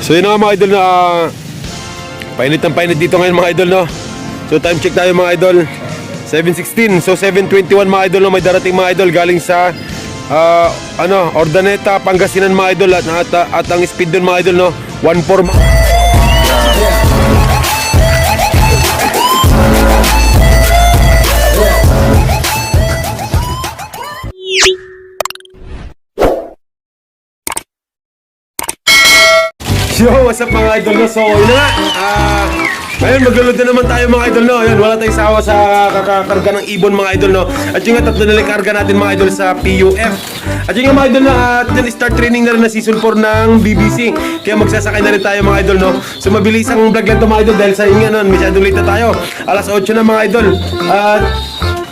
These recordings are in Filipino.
So yun na nga mga idol na painit ng painit dito ngayon mga idol, no. So time check tayo mga idol, 7:16. So 7:21 mga idol, no, may darating mga idol galing sa Ordaneta, Pangasinan mga idol, at ang speed dun mga idol, no, 1.4. Yo, what's up mga idol, no? So, yun na nga. Ngayon, maglulod na naman tayo mga idol, no? Ayun, wala tayong sawa sa kakakarga ng ibon mga idol, no? At yung nga, tatlo na lang karga natin mga idol sa PUF. At yung nga mga idol, at start training na rin na season 4 ng BBC. Kaya magsasakay na rin tayo mga idol, no? So, mabilis ang vlog lang to mga idol dahil sa inyo, no? Masyadong late na tayo. Alas 8 na mga idol. At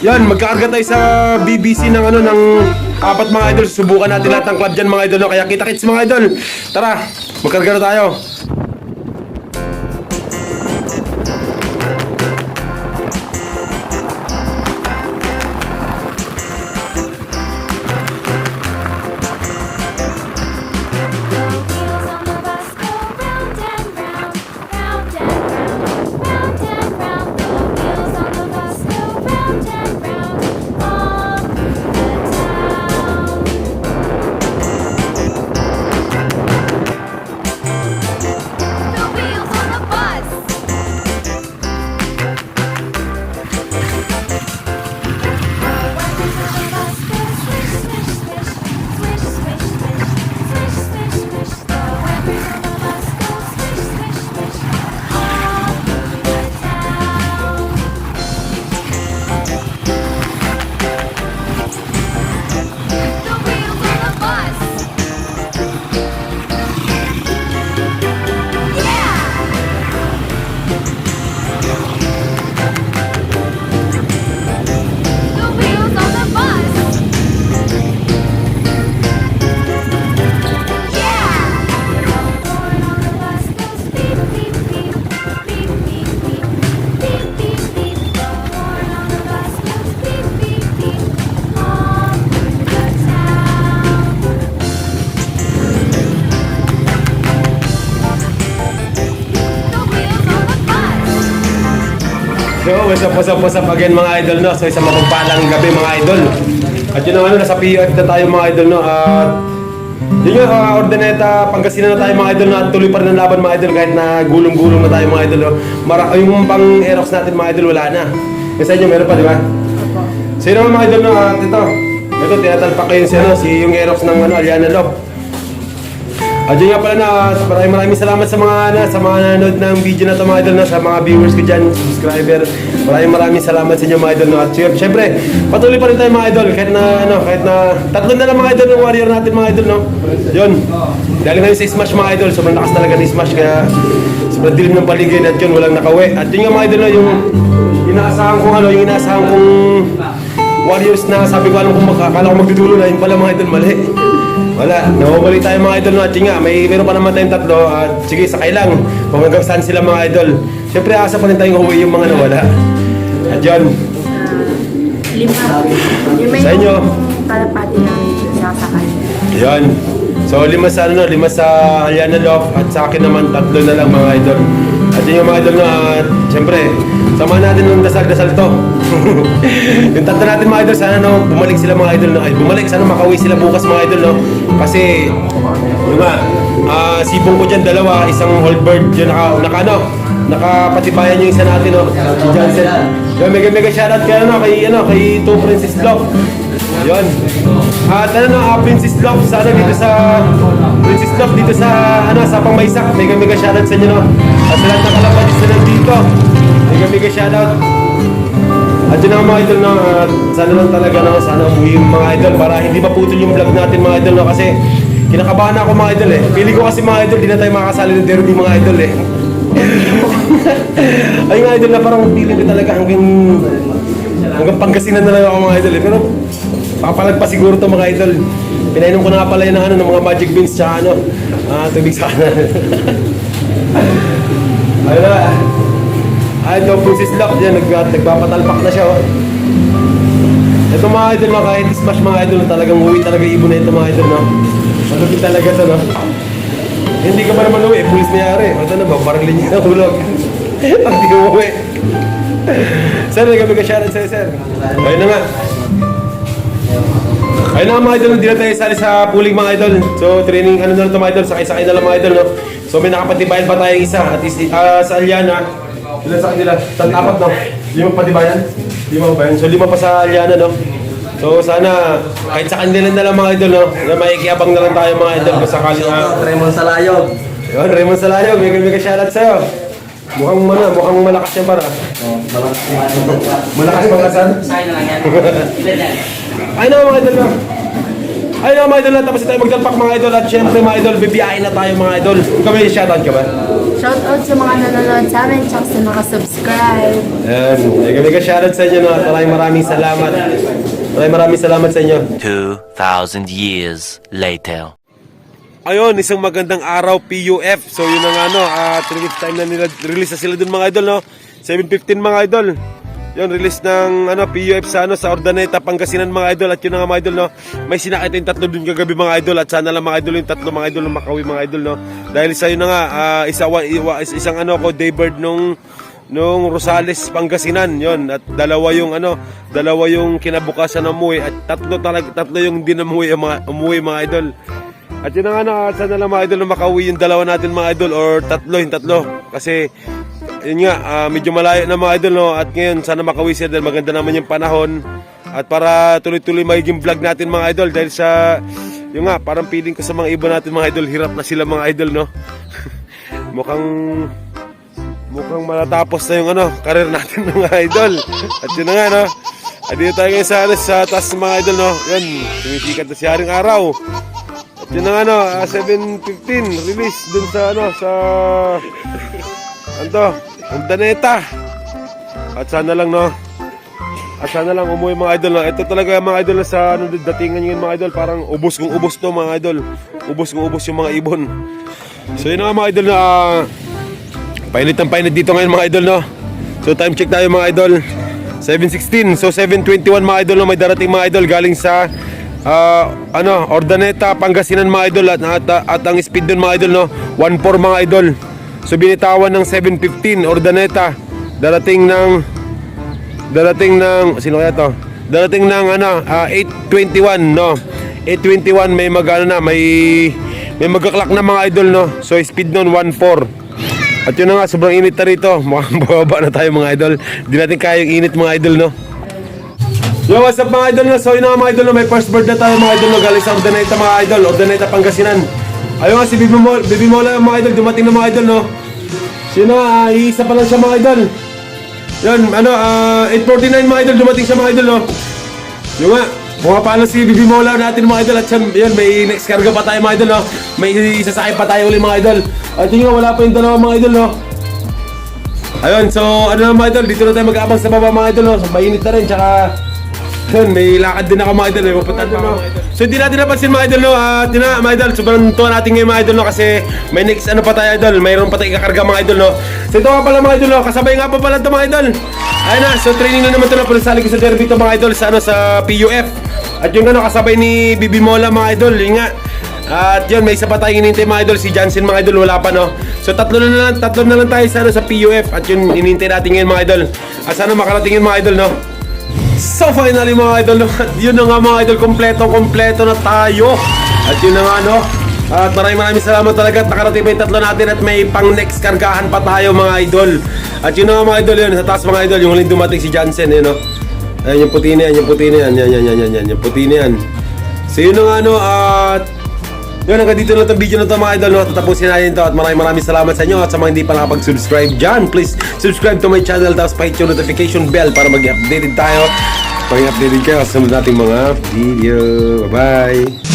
yan, magkakarga tayo sa BBC ng ng 4 mga idol. Subukan natin lahat ng club dyan mga idol, no? Kaya kita-kits mga idol. Tara, magkarga na tayo. So, what's up again mga idol, no? So, isang mapagpalang gabi mga idol. At yun ang nasa PUF na tayo mga idol, no? At yun yung Ordaneta, Pangasinan na tayo mga idol, no? At tuloy pa rin ang laban mga idol kahit na gulong-gulong na tayo mga idol, no? Yung pang Aerox natin mga idol, wala na. Kasi inyo meron pa, di ba? So, yun ang mga idol, no? At ito, tinatalpak ko yung Aerox ng Aliana Love. At yun nga pala na, maraming salamat sa mga nanonood ng video na ito mga idol, na sa mga viewers ko dyan, subscriber. Maraming salamat sa inyo mga idol, no? At syempre, patuloy pa rin tayo mga idol, kahit na tatlo na lang mga idol ng warrior natin mga idol, no? Yun, dahil ngayon sa Smash mga idol, sobrang lakas talaga ni Smash, kaya sobrang dilim ng paligid at yun, walang nakauwi. At yun nga mga idol, no, yung inaasahan kong warriors na sabi ko akala ko magdudulo na, yun pala mga idol, mali. Wala, nawawali tayo mga idol, no? At nga, meron pa naman tayong tatlo. At sige, sakay lang kung hanggang saan sila mga idol. Siyempre, asa pa rin tayong uwi yung mga nawala. At yun, 5. sa inyo, Kalapati ng sasakay. yan. So, 5 sa Aliana Love. At sa akin naman, 3 na lang mga idol. At yun yung mga idol na, siyempre, samahan natin ng dasal-dasal to. Yung tatlo natin mga idol, sana bumalik sila mga idol, no? Ay, sana makauwi sila bukas mga idol, no? Kasi yung sibong ko dyan, 2, isang old bird yun, nakapatibayan yung isa natin, no? Si Johnson. Yung mega shoutout kay Two Princess Block. Yun. At Princess Block dito sa Pangmaysak. Mega shoutout sa inyo, no? At sa lahat ng kalapadis na nandito, mega shoutout. At yun ang mga idol, no? Sana lang talaga, no? Sana umuwi yung mga idol para hindi maputol yung vlog natin mga idol, no? Kasi kinakabahan ako mga idol, eh. Pili ko kasi mga idol, di na tayo makakasali ng derby mga idol, eh. Ay mga idol, na parang feeling ko talaga hanggang Pangasinan na lang ako mga idol, eh. Pero papalag pa siguro to mga idol. Pinainom ko na nga pala yun ng mga magic beans tsaka tubig sa kanan. Ayun na. Ito po si Slap dyan, nagpapatalpak na siya. Oh. Ito mga idol, kahit Smash mga idol, talagang uwi talaga ibon na ito mga idol, no? Malupit talaga ito, no? Hindi ka pa naman uwi, pulis mayari. O ito na, babarilin niya na hulog. Ang di umuwi. Sir, may kami ka-shoutout sa'yo, sir. Ayun na nga. Ayun na nga mga idol, hindi na tayo sali sa pooling mga idol. So, training, ano na ito mga idol, sakay-sakay na lang mga idol, no? So, may nakapatibayan pa tayong isa. At sa Aliana, ilan sa kanila? Apat, no? 5 patibayan? 5 ba yun? So, 5 pa sa Aliana, no? So, sana, kahit sa kanila na lang mga idol, no? Na makikiabang na lang tayo mga idol kung sakali na. Raymond Salayog. Yun, Raymond Salayog, may ka-shoutout sa'yo. Mukhang malakas yan para. Malakas pagkasan? Sa'yo na lang yan. Ayun na mga idol na. Ayun na mga idol na. Tapos tayo magdalpak mga idol. At syempre mga idol, bibiyahin na tayo mga idol. Kami, shoutout ka ba? Shoutout sa mga nanonood sa amin, tsaka sa nakasubscribe. Ayan. Kami ka-shoutout sa inyo na. Maraming salamat. Maraming salamat sa inyo. 2,000 years later. Ayun, isang magandang araw PUF. So yun na nga no, release time na nila, release na sila dun mga idol no. 7:15 mga idol. Yun, release ng PUF sa sa Ordaneta, Pangasinan mga idol. At yun na nga mga idol no. May sinakit yung 3 dun kagabi mga idol. At sana lang mga idol yung 3 mga idol na makawi mga idol no. Dahil sa yun na nga, isang daybird nung Rosales, Pangasinan, yon. At dalawa yung kinabukasan na umuwi. At tatlo yung hindi na umuwi mga idol. At yun na nga, sana lang mga idol na makauwi yung dalawa natin mga idol, or yung tatlo. Kasi, yun nga, medyo malayo na mga idol, no? At ngayon, sana makauwi sila dahil maganda naman yung panahon. At para tuloy-tuloy magiging vlog natin mga idol, dahil sa, yun nga, parang feeling ko sa mga iba natin mga idol, hirap na sila mga idol, no? mukhang matatapos na yung karir natin mga idol. At yun na nga, no? At dito tayo ngayon sa taas mga idol, no? Yun, sumisikat na si Haring Araw. Yun na nga 7:15 release dun sa Ordaneta. At sana lang umuwi mga idol no. Ito talaga mga idol na sa datingan yun mga idol, parang ubos kung ubos to mga idol. Ubos kung ubos yung mga ibon. So yun na nga mga idol na painit dito ngayon mga idol no. So time check tayo mga idol, 7:16. So 7:21 mga idol no, may darating mga idol galing sa Ordaneta, Pangasinan mga idol. At ang speed dun mga idol no, 1.4 mga idol. So binitawan ng 7:15 Ordaneta. Darating ng sino kaya to? Darating ng 8:21 no. 8:21 may magkaklak na mga idol no. So speed nun 1.4. At yun na nga, sobrang init na rito. Mukhang bababa na tayo mga idol. Hindi natin kaya yung init mga idol no. Yo, what's up mga idol no? So yun na mga idol no, may first bird na tayo mga idol no, galing sa Ordaneta mga idol, Ordaneta, Pangasinan. Ayun nga si Bibi Mola mga idol, dumating na mga idol no. Sino iisa pa lang siya mga idol. Yun, 8:49 mga idol, dumating siya mga idol no. Yung nga, pumapalo si Bibi Mola natin mga idol. At yun, may next cargo pa tayo mga idol no. May isasakay pa tayo ulit mga idol. At yun nga, wala pa yung dalawa mga idol no. Ayun, so na mga idol, dito na tayo mag-aabang sa baba mga idol no. So mainit na rin, tsaka yun, may lakad din ako mga idol, may pupuntahan pa mga idol. So hindi natin napansin mga idol no, at yun na mga idol, sobrang tuwa natin ngayon mga idol no, kasi may next pa tayo idol, mayroon pa tayong ikakarga mga idol no. So ito nga pala mga idol no, kasabay nga pa pala ito mga idol. Ayun na, so training na naman ito na, pulisali ko sa derby ito mga idol, sa PUF. At yung kasabay ni Bibi Mola mga idol, yun nga. At yun, may isa pa tayong inintay mga idol, si Jansen mga idol, wala pa no. So tatlo na lang tayo sa PUF. At yun, inintay natin ngayon mga idol. At sana makarating yun mga idol no. So finally mga idol, at yun na nga mga idol, kompleto na tayo. At yun na nga no. At maraming salamat talaga at nakarating pa yung tatlo natin at may pang next kargahan pa tayo mga idol. At yun na nga mga idol, yun sa taas mga idol, yung huling dumating si Jansen yun no. Ayan yung puti na yan, yung puti na yan. So yun na nga no, at yun, hanggang dito na itong video na ito mga idol no. Tatapusin natin ito at maraming salamat sa inyo. At sa mga hindi pa nakapag-subscribe dyan, please subscribe to my channel, tapos pahit yung notification bell para mag-updated tayo. Pag-updated kayo sa sunod nating mga video. Bye bye.